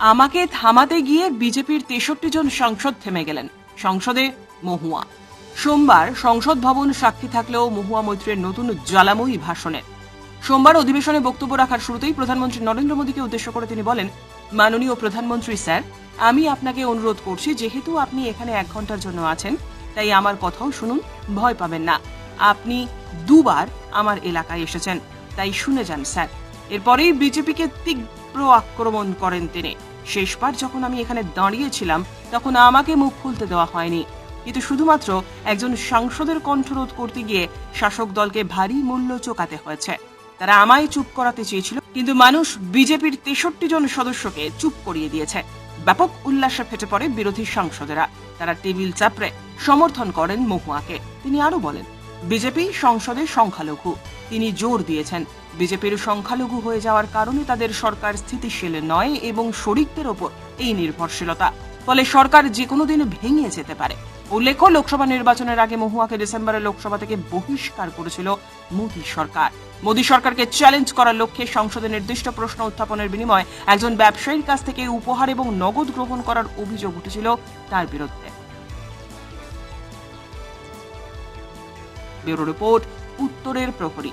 আমাকে থামাতে গিয়ে বিজেপির 63 জন সাংসদ থেমে গেলেন। সংসদে মহুয়া। সোমবার সংসদ ভবন সাক্ষী থাকলেও মহুয়া মৈত্রের নতুন জ্বালাময়ী ভাষণে। সোমবার অধিবেশনে বক্তব্য রাখার শুরুতেই প্রধানমন্ত্রী নরেন্দ্র মোদীকে উদ্দেশ্য করে তিনি বলেন, মাননীয় প্রধানমন্ত্রী স্যার, আমি আপনাকে অনুরোধ করছি, যেহেতু আপনি এখানে 1 ঘন্টার জন্য আছেন, তাই আমার কথাও শুনুন, ভয় পাবেন না। আপনি দুবার আমার এলাকায় এসেছেন, তাই শুনে যান স্যার। এরপরেই বিজেপিকে তীব্র আক্রমণ করেন তিনি। শেষবার যখন আমি এখানে দাঁড়িয়েছিলাম, তখন আমাকে মুখ খুলতে দেওয়া হয়নি, কিন্তু শুধুমাত্র একজন সাংসদের কণ্ঠরোধ করতে গিয়ে শাসক দলকে ভারী মূল্য চোকাতে হয়েছে। তারা আমায় চুপ করাতে চেয়েছিল, কিন্তু মানুষ বিজেপির 63 জন সদস্যকে চুপ করিয়ে দিয়েছে। ব্যাপক উল্লাসে ফেটে পড়ে বিরোধী সাংসদেরা। তারা টেবিল চাপড়ে সমর্থন করেন মহুয়াকে। তিনি আরো বলেন, বিজেপি সংসদে সংখ্যালঘু। তিনি জোর দিয়েছেন, বিজেপির সংখ্যালঘু হয়ে যাওয়ার কারণে তাদের সরকার স্থিতিশীল নয় এবং শরিকদের ওপর এই নির্ভরশীলতা, ফলে সরকার যে কোনো দিন ভেঙে যেতে পারে। উল্লেখ্য, লোকসভা নির্বাচনের আগে মহুয়াকে ডিসেম্বরে লোকসভা থেকে বহিষ্কার করেছিল মোদী সরকার। মোদী সরকারকে চ্যালেঞ্জ করার লক্ষ্যে সংসদে নির্দিষ্ট প্রশ্ন উত্থাপনের বিনিময়ে একজন ব্যবসায়ীর কাছ থেকে উপহার এবং নগদ গ্রহণ করার অভিযোগ উঠেছিল তার বিরুদ্ধে। ব্যুরো রিপোর্ট, উত্তরের প্রহরী।